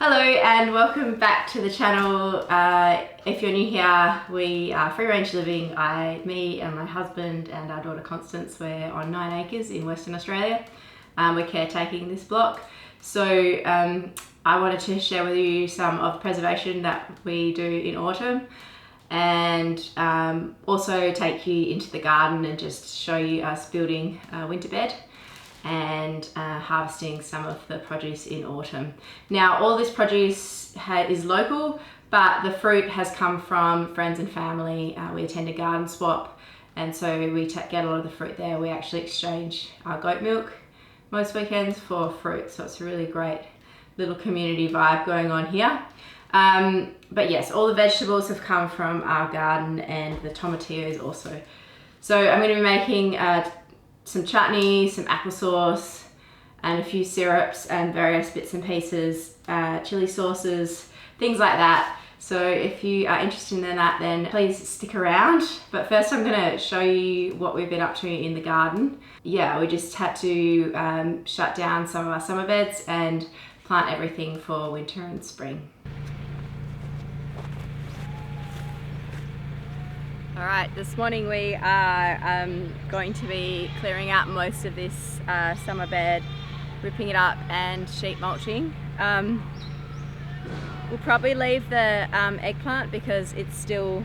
Hello and welcome back to the channel. If you're new here, we are free range living. Me and my husband and our daughter Constance, we're on 9 acres in Western Australia. We're caretaking this block. So I wanted to share with you some of the preservation that we do in autumn and also take you into the garden and just show you us building a winter bed and harvesting some of the produce in autumn. Now all this produce is local, but the fruit has come from friends and family. We attend a garden swap, and so we get a lot of the fruit there. We actually exchange our goat milk most weekends for fruit, so it's a really great little community vibe going on here. But yes, all the vegetables have come from our garden and the tomatillos also. So I'm going to be making some chutneys, some applesauce, and a few syrups and various bits and pieces, chili sauces, things like that. So if you are interested in that, then please stick around. But first I'm going to show you what we've been up to in the garden. Yeah, we just had to shut down some of our summer beds and plant everything for winter and spring. All right, this morning we are going to be clearing out most of this summer bed, ripping it up and sheet mulching. We'll probably leave the eggplant because it's still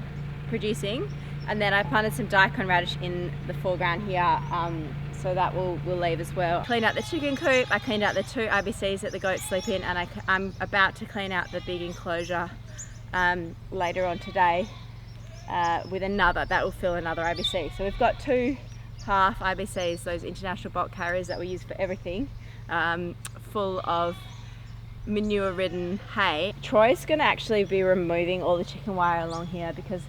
producing, and then I planted some daikon radish in the foreground here, so that we'll leave as well. Cleaned out the chicken coop, I cleaned out the 2 IBCs that the goats sleep in, and I'm about to clean out the big enclosure later on today. With another, that will fill another IBC. So we've got 2 half IBCs, those international bulk carriers that we use for everything, full of manure-ridden hay. Troy's going to actually be removing all the chicken wire along here because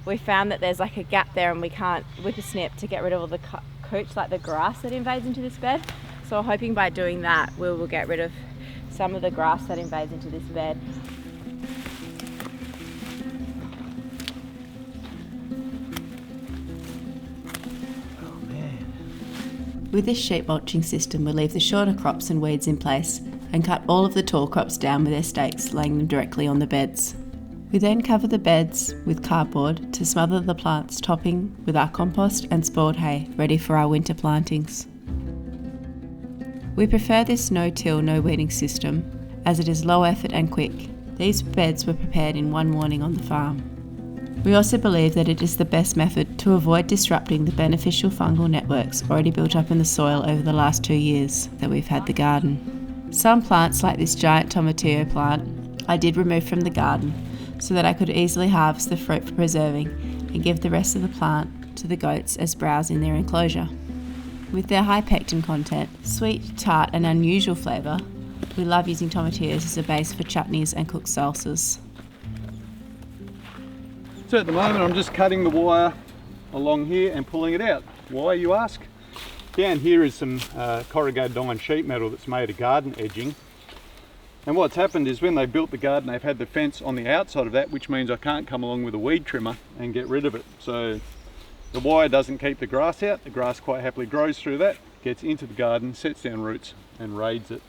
we found that there's like a gap there and we can't whip a snip to get rid of all the cooch, like the grass that invades into this bed. So I'm hoping by doing that we will get rid of some of the grass that invades into this bed. With this sheet mulching system, we leave the shorter crops and weeds in place and cut all of the tall crops down with their stakes, laying them directly on the beds. We then cover the beds with cardboard to smother the plants, topping with our compost and spoiled hay, ready for our winter plantings. We prefer this no-till, no-weeding system as it is low effort and quick. These beds were prepared in one morning on the farm. We also believe that it is the best method to avoid disrupting the beneficial fungal networks already built up in the soil over the last 2 years that we've had the garden. Some plants, like this giant tomatillo plant, I did remove from the garden so that I could easily harvest the fruit for preserving and give the rest of the plant to the goats as browse in their enclosure. With their high pectin content, sweet, tart and unusual flavour, we love using tomatillos as a base for chutneys and cooked salsas. So at the moment I'm just cutting the wire along here and pulling it out. Why, you ask? Down here is some corrugated iron sheet metal that's made of garden edging. And what's happened is when they built the garden, they've had the fence on the outside of that, which means I can't come along with a weed trimmer and get rid of it. So the wire doesn't keep the grass out. The grass quite happily grows through that, gets into the garden, sets down roots and raids it.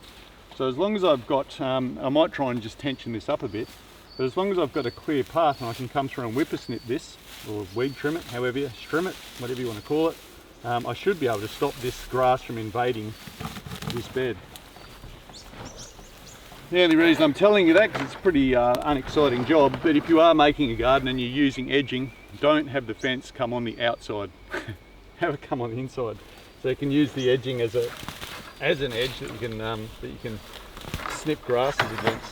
So as long as I've got, I might try and just tension this up a bit, but as long as I've got a clear path and I can come through and whippersnip this, or weed trim it, however you trim it, whatever you want to call it, I should be able to stop this grass from invading this bed. The only reason I'm telling you that because it's a pretty unexciting job, but if you are making a garden and you're using edging, don't have the fence come on the outside. Have it come on the inside. So you can use the edging as an edge that you can snip grasses against.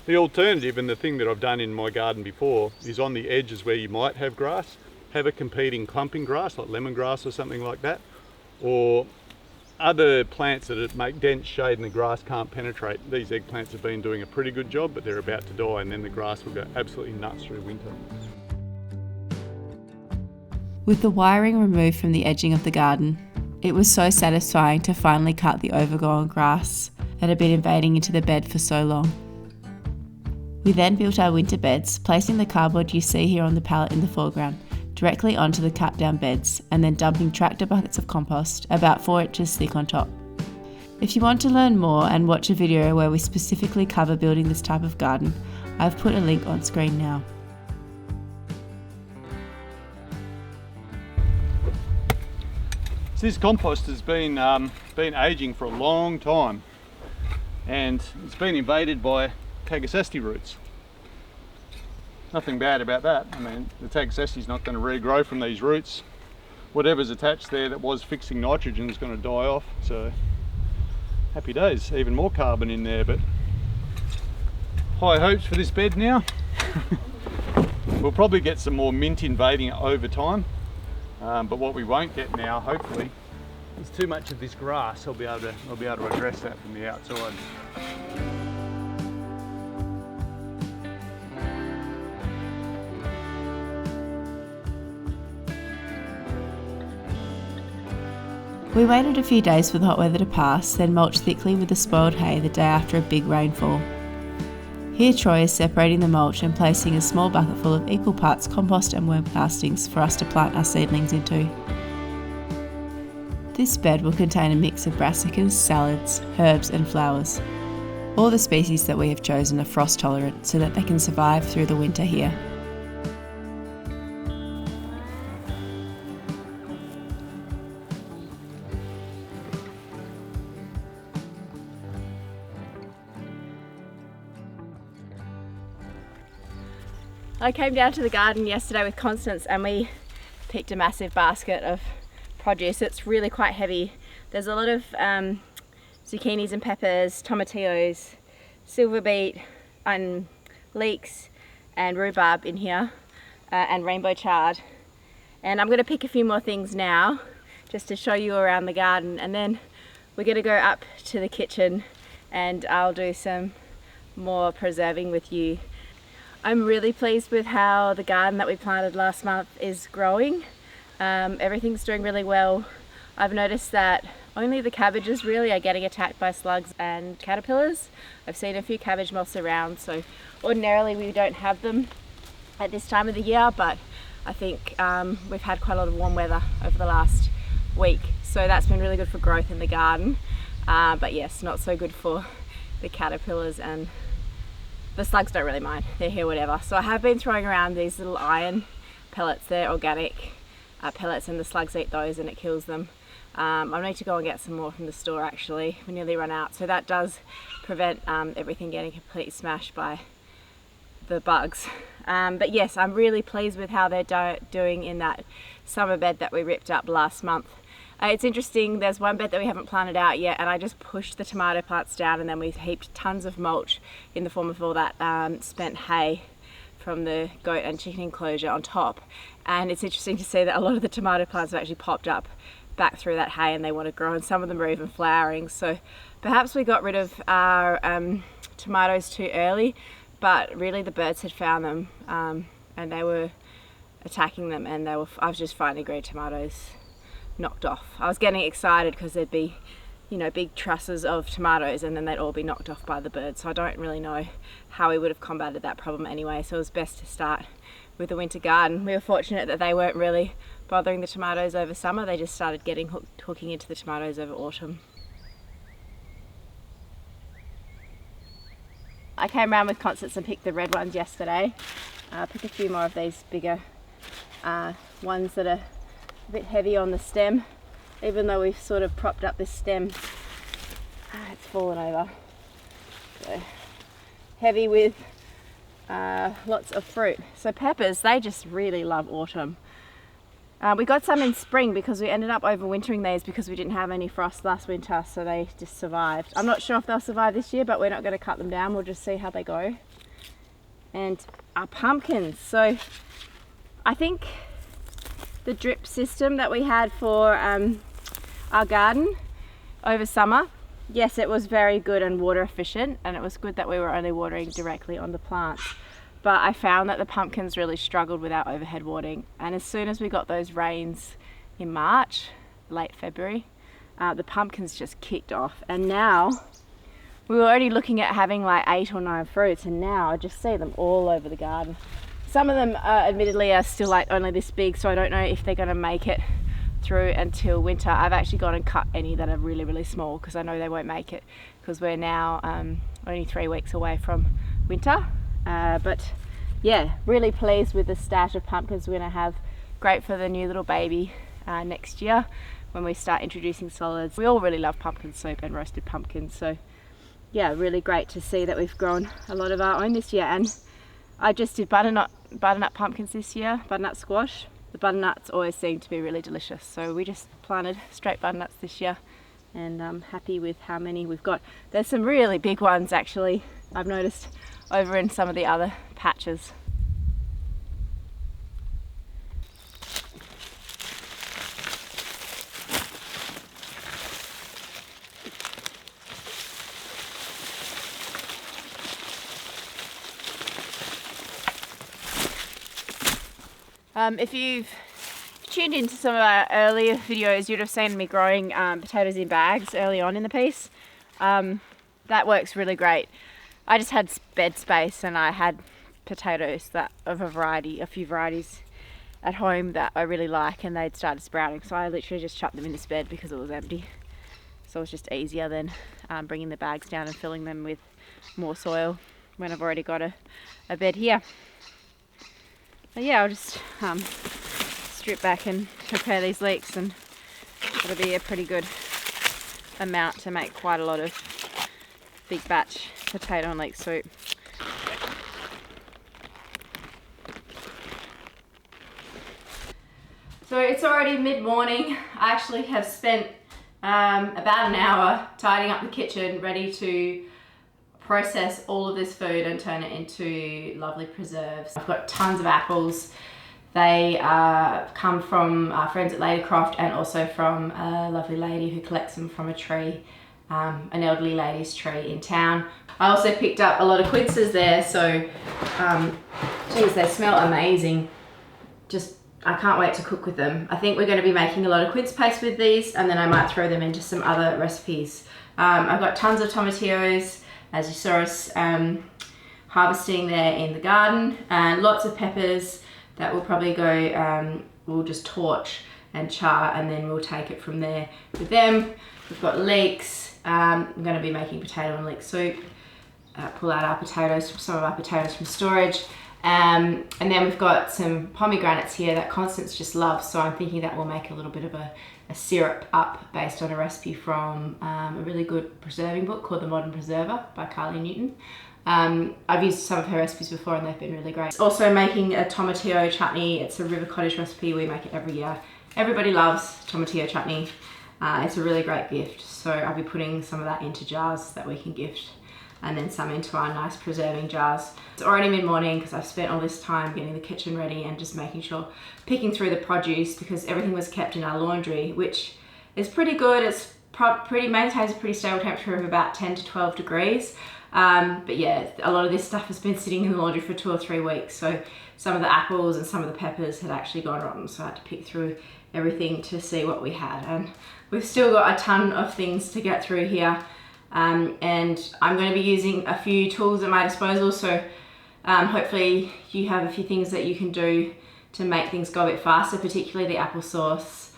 The alternative, and the thing that I've done in my garden before, is on the edges where you might have grass, have a competing clumping grass like lemongrass or something like that, or other plants that make dense shade and the grass can't penetrate. These eggplants have been doing a pretty good job, but they're about to die, and then the grass will go absolutely nuts through winter. With the wiring removed from the edging of the garden, it was so satisfying to finally cut the overgrown grass that had been invading into the bed for so long. We then built our winter beds, placing the cardboard you see here on the pallet in the foreground directly onto the cut down beds and then dumping tractor buckets of compost about 4 inches thick on top. If you want to learn more and watch a video where we specifically cover building this type of garden, I've put a link on screen now. This compost has been aging for a long time, and it's been invaded by Tagesesti roots. Nothing bad about that. I mean, the Tagesesti is not going to regrow from these roots. Whatever's attached there that was fixing nitrogen is going to die off, so happy days. Even more carbon in there, but high hopes for this bed now. We'll probably get some more mint invading it over time. But what we won't get now, hopefully, is too much of this grass. I'll be able to address that from the outside. We waited a few days for the hot weather to pass, then mulched thickly with the spoiled hay the day after a big rainfall. Here Troy is separating the mulch and placing a small bucket full of equal parts compost and worm castings for us to plant our seedlings into. This bed will contain a mix of brassicas, salads, herbs and flowers. All the species that we have chosen are frost tolerant so that they can survive through the winter here. I came down to the garden yesterday with Constance and we picked a massive basket of produce. It's really quite heavy. There's a lot of zucchinis and peppers, tomatillos, silver beet and leeks and rhubarb in here and rainbow chard. And I'm going to pick a few more things now just to show you around the garden, and then we're going to go up to the kitchen and I'll do some more preserving with you. I'm really pleased with how the garden that we planted last month is growing. Everything's doing really well. I've noticed that only the cabbages really are getting attacked by slugs and caterpillars. I've seen a few cabbage moths around, so ordinarily we don't have them at this time of the year, but I think we've had quite a lot of warm weather over the last week, so that's been really good for growth in the garden. But yes, not so good for the caterpillars, and the slugs don't really mind, they're here whatever. So I have been throwing around these little iron pellets. They're organic pellets and the slugs eat those and it kills them. I need to go and get some more from the store actually, we nearly run out. So that does prevent everything getting completely smashed by the bugs. But yes, I'm really pleased with how they're doing in that summer bed that we ripped up last month. It's interesting, there's one bed that we haven't planted out yet and I just pushed the tomato plants down and then we heaped tons of mulch in the form of all that spent hay from the goat and chicken enclosure on top. And it's interesting to see that a lot of the tomato plants have actually popped up back through that hay and they want to grow, and some of them are even flowering. So perhaps we got rid of our tomatoes too early, but really the birds had found them and they were attacking them, and I was just finding green tomatoes knocked off. I was getting excited because there'd be, you know, big trusses of tomatoes and then they'd all be knocked off by the birds. So I don't really know how we would have combated that problem anyway, so it was best to start with the winter garden. We were fortunate that they weren't really bothering the tomatoes over summer, they just started hooking into the tomatoes over autumn. I came around with Constance and picked the red ones yesterday. Pick a few more of these bigger ones that are a bit heavy on the stem. Even though we've sort of propped up this stem, it's fallen over. So heavy with lots of fruit. So peppers, they just really love autumn. We got some in spring because we ended up overwintering these because we didn't have any frost last winter, so they just survived. I'm not sure if they'll survive this year, but we're not going to cut them down, we'll just see how they go. And our pumpkins, so I think the drip system that we had for our garden over summer, yes, it was very good and water efficient, and it was good that we were only watering directly on the plants. But I found that the pumpkins really struggled with our overhead watering, and as soon as we got those rains in March, late February, the pumpkins just kicked off. And now we were already looking at having like 8 or 9 fruits, and now I just see them all over the garden. Some of them admittedly are still like only this big, so I don't know if they're going to make it through until winter. I've actually gone and cut any that are really, really small because I know they won't make it, because we're now only 3 weeks away from winter. But yeah, really pleased with the stash of pumpkins we're going to have. Great for the new little baby next year when we start introducing solids. We all really love pumpkin soup and roasted pumpkins, so yeah, really great to see that we've grown a lot of our own this year. And I just did butternut pumpkins this year, butternut squash. The butternuts always seem to be really delicious, so we just planted straight butternuts this year, and I'm happy with how many we've got. There's some really big ones actually, I've noticed, over in some of the other patches. If you've tuned into some of our earlier videos, you'd have seen me growing potatoes in bags early on in the piece. That works really great. I just had bed space and I had potatoes that of a few varieties at home that I really like, and they'd started sprouting, so I literally just chucked them in this bed because it was empty. So it was just easier than bringing the bags down and filling them with more soil when I've already got a bed here. But yeah, I'll just strip back and prepare these leeks, and it'll be a pretty good amount to make quite a lot of big batch potato and leek soup. So it's already mid-morning. I actually have spent about an hour tidying up the kitchen, ready to process all of this food and turn it into lovely preserves. I've got tons of apples. They come from our friends at Ladycroft, and also from a lovely lady who collects them from a tree, an elderly lady's tree in town. I also picked up a lot of quinces there, so geez, they smell amazing. I can't wait to cook with them. I think we're going to be making a lot of quince paste with these, and then I might throw them into some other recipes. I've got tons of tomatillos, as you saw us harvesting there in the garden, and lots of peppers that will probably go, we'll just torch and char, and then we'll take it from there with them. We've got leeks. I'm going to be making potato and leek soup. Pull out our potatoes, some of our potatoes from storage. And then we've got some pomegranates here that Constance just loves, so I'm thinking that we'll make a little bit of a syrup up based on a recipe from a really good preserving book called The Modern Preserver by Carly Newton. I've used some of her recipes before and they've been really great. Also making a tomatillo chutney. It's a river cottage recipe. We make it every year. Everybody loves tomatillo chutney. It's a really great gift. So I'll be putting some of that into jars that we can gift, and then some into our nice preserving jars. It's already mid-morning because I've spent all this time getting the kitchen ready and just making sure, picking through the produce, because everything was kept in our laundry, which is pretty good. It's maintains a pretty stable temperature of about 10 to 12 degrees. But yeah, a lot of this stuff has been sitting in the laundry for 2 or 3 weeks. So some of the apples and some of the peppers had actually gone rotten. So I had to pick through everything to see what we had. And we've still got a ton of things to get through here. And I'm going to be using a few tools at my disposal, so hopefully you have a few things that you can do to make things go a bit faster, particularly the applesauce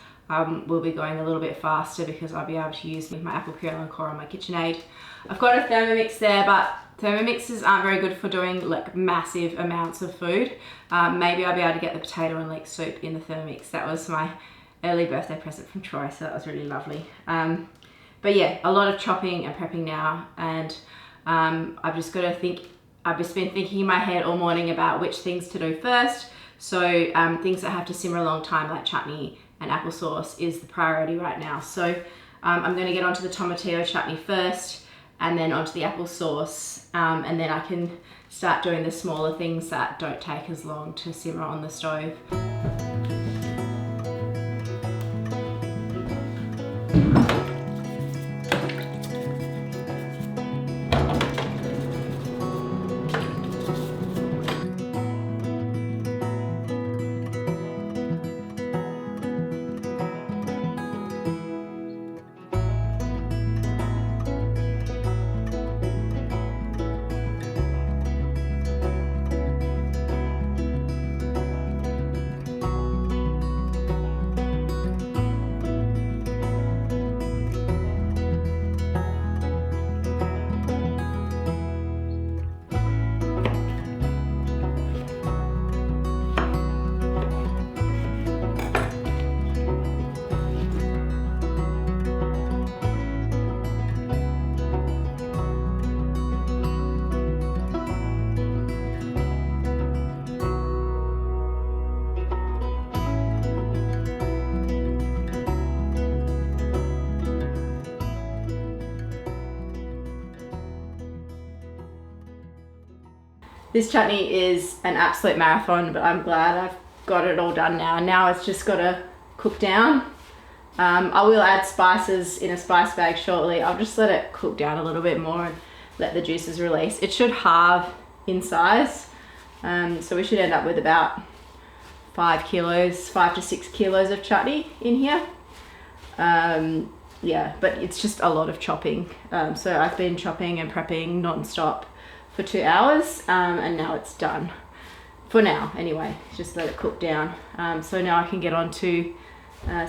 will be going a little bit faster because I'll be able to use my apple puree encore on my KitchenAid. I've got a Thermomix there, but Thermomixes aren't very good for doing like massive amounts of food. Maybe I'll be able to get the potato and leek soup in the Thermomix. That was my early birthday present from Troy, so that was really lovely. But yeah, a lot of chopping and prepping now, and I've just got to think. I've just been thinking in my head all morning about which things to do first. So things that have to simmer a long time, like chutney and applesauce, is the priority right now. So I'm going to get onto the tomatillo chutney first, and then onto the applesauce, and then I can start doing the smaller things that don't take as long to simmer on the stove. This chutney is an absolute marathon, but I'm glad I've got it all done now. Now it's just got to cook down. I will add spices in a spice bag shortly. I'll just let it cook down a little bit more and let the juices release. It should halve in size, so we should end up with about 5 to 6 kilos of chutney in here. Yeah, but it's just a lot of chopping. So I've been chopping and prepping non-stop for 2 hours, and now it's done. For now, anyway, just let it cook down. So now I can get on to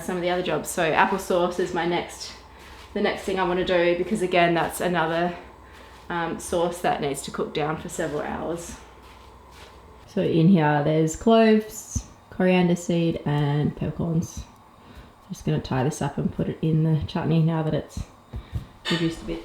some of the other jobs. So applesauce is the next thing I want to do, because again, that's another sauce that needs to cook down for several hours. So in here, there's cloves, coriander seed, and peppercorns. Just going to tie this up and put it in the chutney now that it's reduced a bit.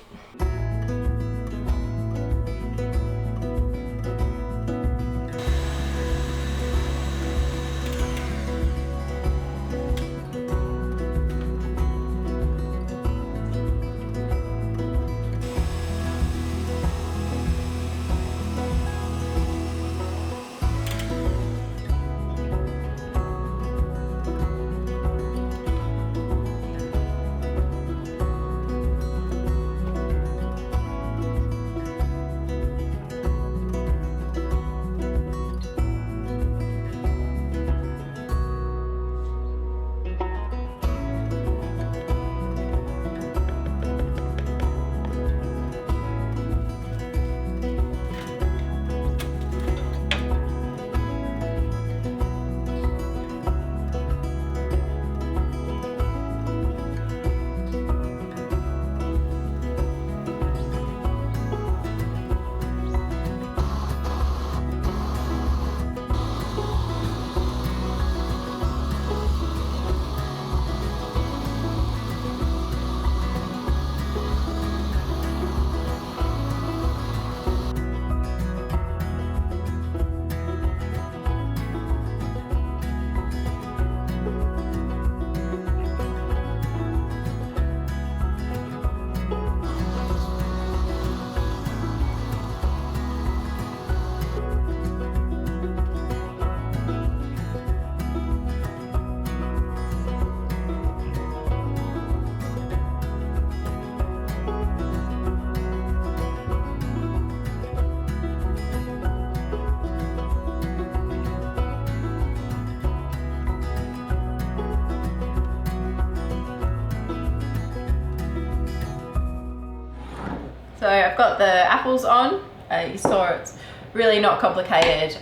So I've got the apples on. You saw it's really not complicated.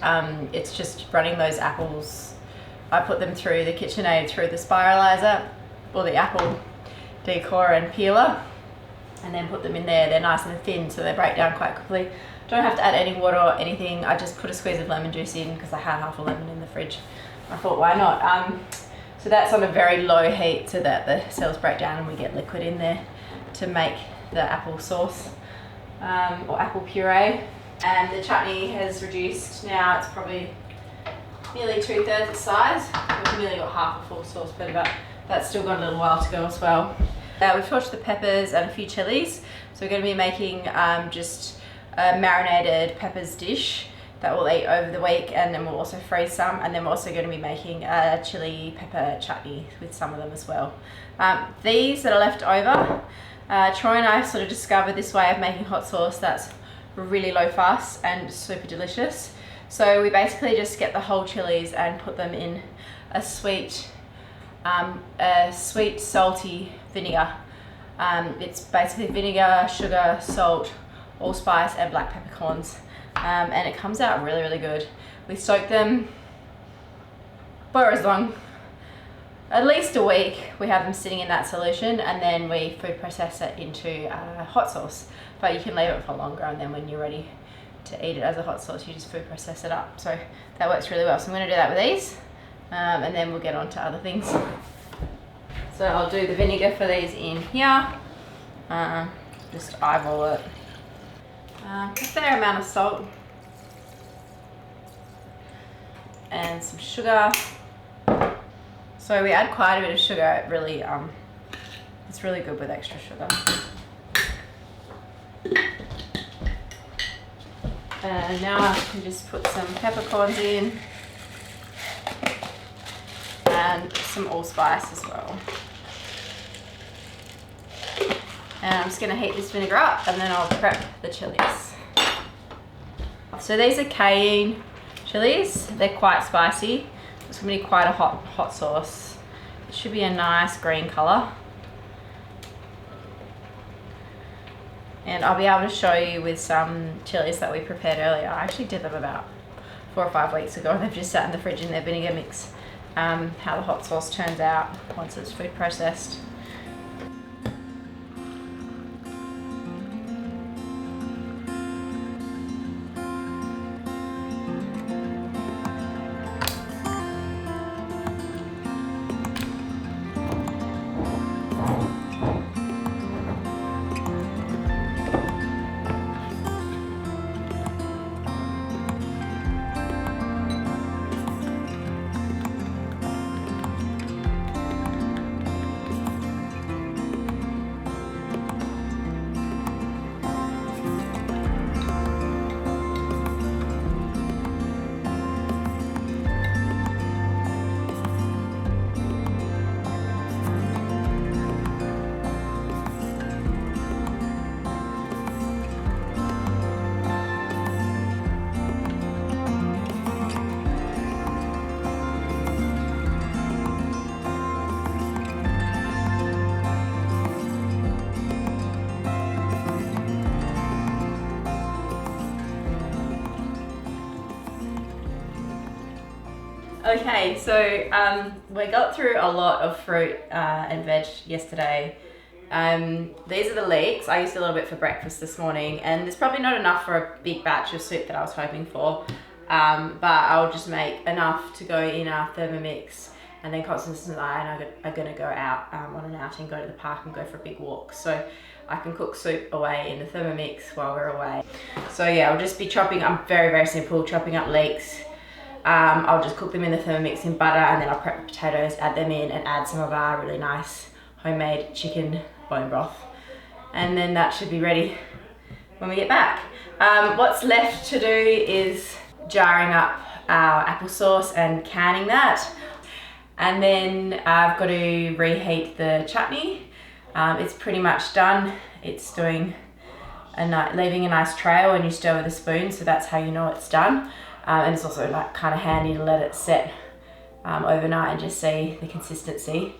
It's just running those apples. I put them through the KitchenAid, through the spiralizer, or the apple decor and peeler, and then put them in there. They're nice and thin, so they break down quite quickly. Don't have to add any water or anything. I just put a squeeze of lemon juice in because I had half a lemon in the fridge. I thought, why not? So that's on a very low heat so that the cells break down and we get liquid in there to make the apple sauce. Or apple puree, and the chutney has reduced now. It's probably nearly 2/3 the size. We've nearly got half a full saucepan, but that's still got a little while to go as well. We've torched the peppers and a few chilies, so we're going to be making just a marinated peppers dish that we'll eat over the week, and then we'll also freeze some, and then we're also going to be making a chili pepper chutney with some of them as well. These that are left over, Troy and I sort of discovered this way of making hot sauce that's really low fuss and super delicious. So we basically just get the whole chilies and put them in a sweet salty vinegar. It's basically vinegar, sugar, salt, allspice, and black peppercorns, and it comes out really, really good. We soak them for as long, at least a week. We have them sitting in that solution, and then we food process it into hot sauce. But you can leave it for longer, and then when you're ready to eat it as a hot sauce, you just food process it up. So that works really well. So I'm going to do that with these, and then we'll get on to other things. So I'll do the vinegar for these in here. Just eyeball it. A fair amount of salt and some sugar. So we add quite a bit of sugar. It really, it's really good with extra sugar. And now I can just put some peppercorns in and some allspice as well. And I'm just going to heat this vinegar up and then I'll prep the chilies. So these are cayenne chilies. They're quite spicy. It's going to be quite a hot sauce. It should be a nice green colour. And I'll be able to show you with some chilies that we prepared earlier. I actually did them about 4 or 5 weeks ago. They've just sat in the fridge in their vinegar mix. How the hot sauce turns out once it's food processed. Okay, so we got through a lot of fruit and veg yesterday. These are the leeks. I used a little bit for breakfast this morning, and there's probably not enough for a big batch of soup that I was hoping for, but I'll just make enough to go in our Thermomix, and then Constance and I are going to go out on an outing, go to the park and go for a big walk. So I can cook soup away in the Thermomix while we're away. So yeah, I'll just be chopping up, very, very simple, chopping up leeks. I'll just cook them in the Thermomix in butter, and then I'll prep the potatoes, add them in, and add some of our really nice homemade chicken bone broth. And then that should be ready when we get back. What's left to do is jarring up our applesauce and canning that. And then I've got to reheat the chutney. It's pretty much done. It's doing leaving a nice trail when you stir with a spoon, so that's how you know it's done. And it's also like kind of handy to let it set overnight and just see the consistency.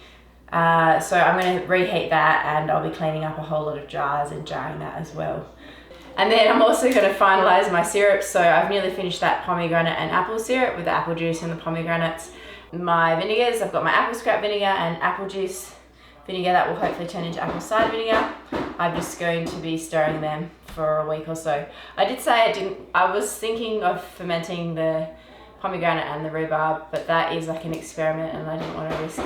So I'm going to reheat that, and I'll be cleaning up a whole lot of jars and jarring that as well. And then I'm also going to finalize my syrup. So I've nearly finished that pomegranate and apple syrup with the apple juice and the pomegranates. My vinegars, I've got my apple scrap vinegar and apple juice vinegar that will hopefully turn into apple cider vinegar. I'm just going to be stirring them for a week or so. I did say I was thinking of fermenting the pomegranate and the rhubarb, but that is like an experiment and I didn't want to risk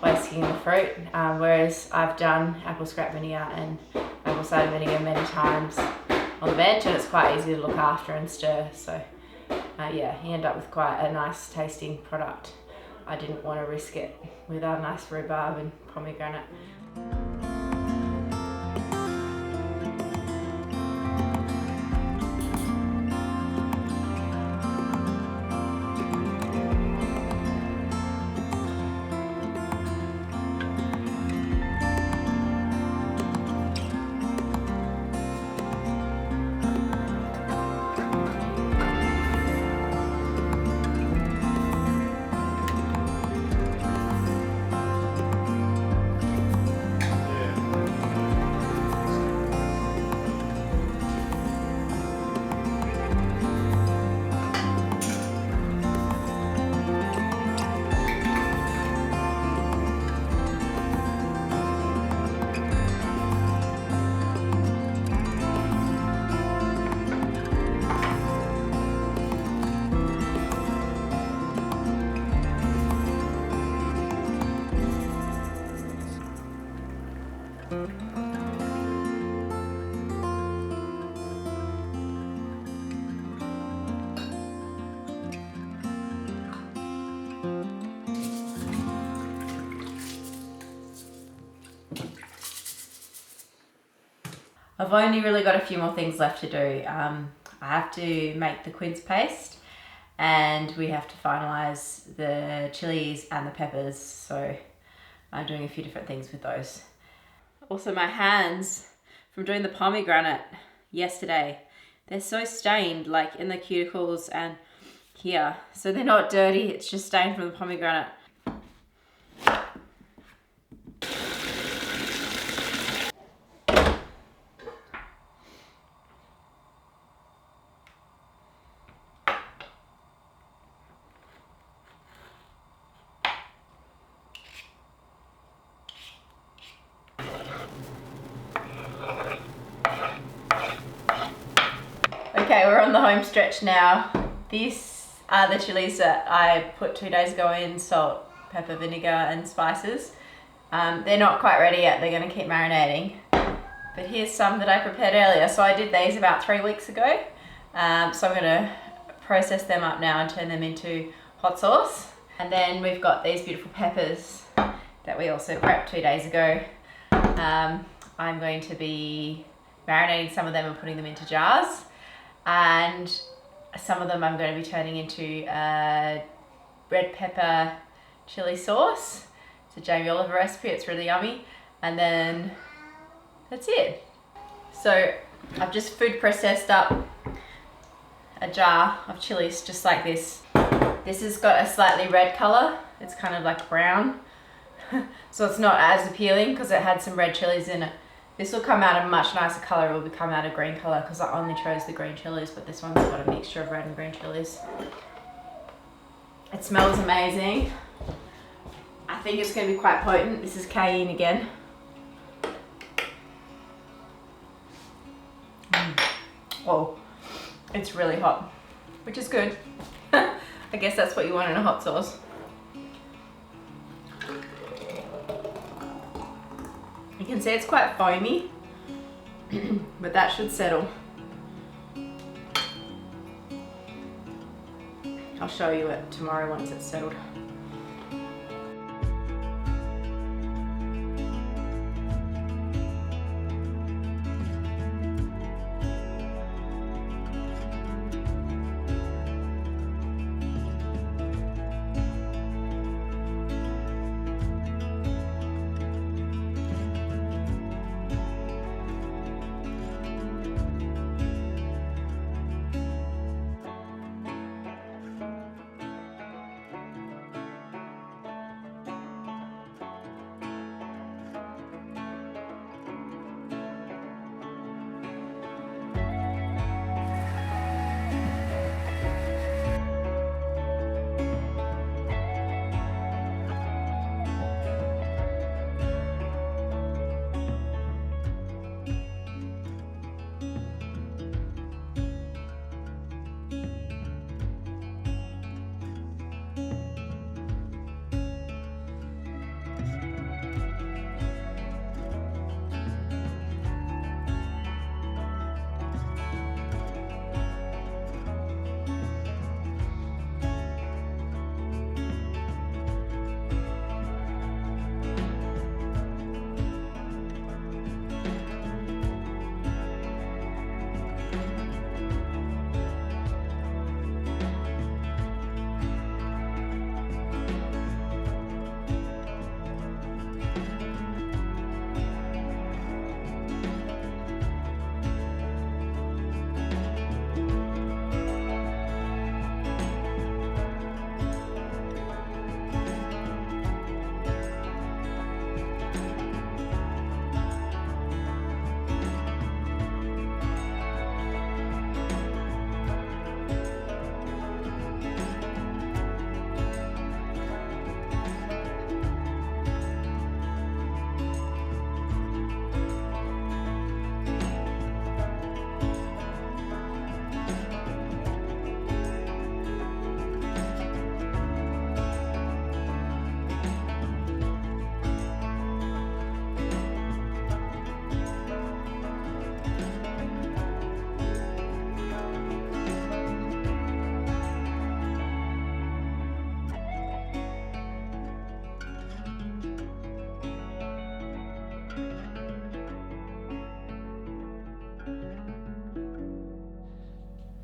wasting the fruit. Whereas I've done apple scrap vinegar and apple cider vinegar many times on the bench, and it's quite easy to look after and stir. So yeah, you end up with quite a nice tasting product. I didn't want to risk it with our nice rhubarb and pomegranate. I've only really got a few more things left to do. I have to make the quince paste, and we have to finalize the chilies and the peppers, so I'm doing a few different things with those. Also, my hands from doing the pomegranate yesterday, they're so stained, like in the cuticles and here. So they're not dirty, it's just stained from the pomegranate. Okay, we're on the home stretch now. These are the chilies that I put 2 days ago in salt, pepper, vinegar and spices. They're not quite ready yet, they're going to keep marinating. But here's some that I prepared earlier. So I did these about 3 weeks ago. So I'm going to process them up now and turn them into hot sauce. And then we've got these beautiful peppers that we also prepped 2 days ago. I'm going to be marinating some of them and putting them into jars. And some of them I'm going to be turning into red pepper chili sauce. It's a Jamie Oliver recipe, it's really yummy. And then that's it. So I've just food processed up a jar of chilies just like this. This has got a slightly red color. It's kind of like brown. So it's not as appealing because it had some red chilies in it. This will come out a much nicer color. It will come out a green color because I only chose the green chilies, but this one's got a mixture of red and green chilies. It smells amazing. I think it's going to be quite potent. This is cayenne again. Oh, it's really hot, which is good. I guess that's what you want in a hot sauce. You can see it's quite foamy, but that should settle. I'll show you it tomorrow once it's settled.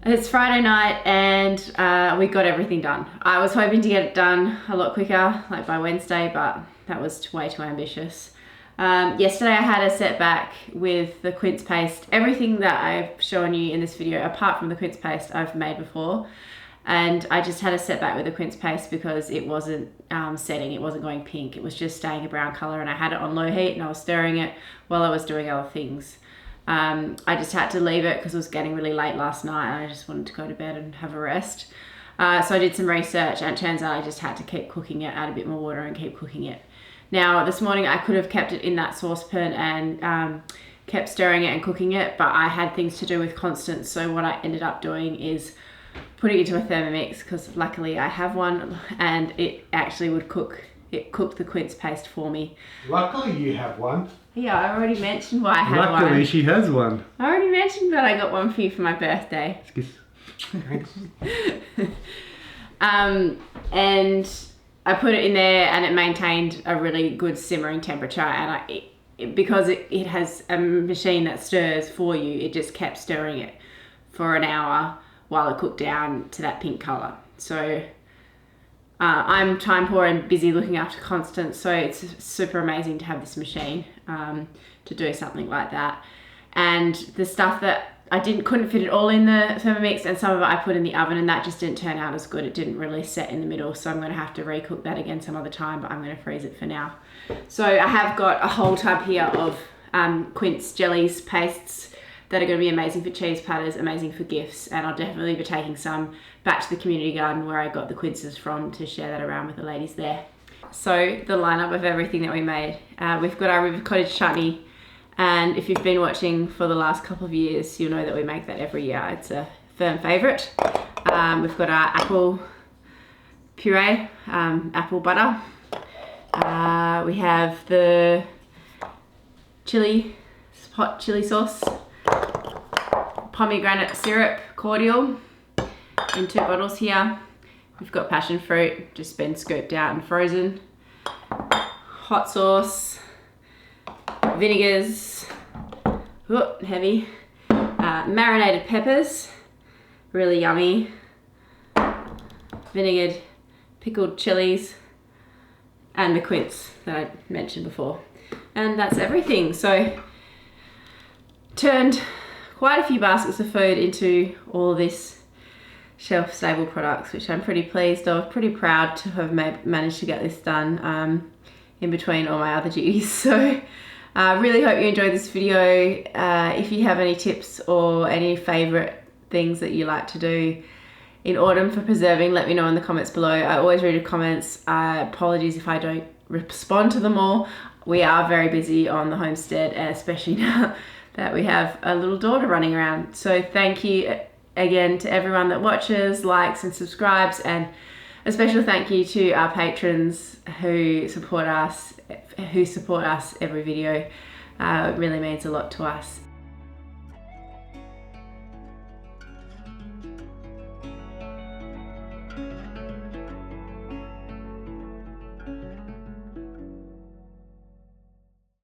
It's Friday night and we got everything done. I was hoping to get it done a lot quicker, like by Wednesday, but that was way too ambitious. Yesterday I had a setback with the quince paste. Everything that I've shown you in this video, apart from the quince paste, I've made before. And I just had a setback with the quince paste because it wasn't setting, it wasn't going pink, it was just staying a brown colour, and I had it on low heat and I was stirring it while I was doing other things. I just had to leave it because it was getting really late last night and I just wanted to go to bed and have a rest. So I did some research and it turns out I just had to keep cooking it, add a bit more water and keep cooking it. Now this morning I could have kept it in that saucepan and kept stirring it and cooking it, but I had things to do with Constance, so what I ended up doing is putting it into a Thermomix, because luckily I have one and it actually would cook. It cooked the quince paste for me. Luckily you have one. Yeah, I already mentioned why I had one. Luckily she has one. I already mentioned that I got one for you for my birthday. Thanks. And I put it in there and it maintained a really good simmering temperature, and because it has a machine that stirs for you, it just kept stirring it for an hour while it cooked down to that pink colour. So I'm time poor and busy looking after Constance, so it's super amazing to have this machine to do something like that. And the stuff that I couldn't fit it all in the Thermomix, and some of it I put in the oven, and that just didn't turn out as good. It didn't really set in the middle, so I'm going to have to recook that again some other time, but I'm going to freeze it for now. So I have got a whole tub here of quince jellies, pastes that are going to be amazing for cheese platters, amazing for gifts, and I'll definitely be taking some back to the community garden where I got the quinces from to share that around with the ladies there. So the lineup of everything that we made, we've got our river cottage chutney, and if you've been watching for the last couple of years, you'll know that we make that every year. It's a firm favourite. We've got our apple puree, apple butter. We have the hot chili sauce, pomegranate syrup cordial in 2 bottles here. We've got passion fruit, just been scooped out and frozen. Hot sauce, vinegars, heavy, marinated peppers, really yummy, vinegared pickled chilies, and the quince that I mentioned before. And that's everything. So turned quite a few baskets of food into all of this shelf stable products, which I'm pretty pleased of, pretty proud to have managed to get this done in between all my other duties. So I really hope you enjoyed this video. If you have any tips or any favourite things that you like to do in autumn for preserving, let me know in the comments below. I always read the comments. Apologies if I don't respond to them all. We are very busy on the homestead, and especially now that we have a little daughter running around. So thank you again to everyone that watches, likes and subscribes, and a special thank you to our patrons who support us every video. It really means a lot to us.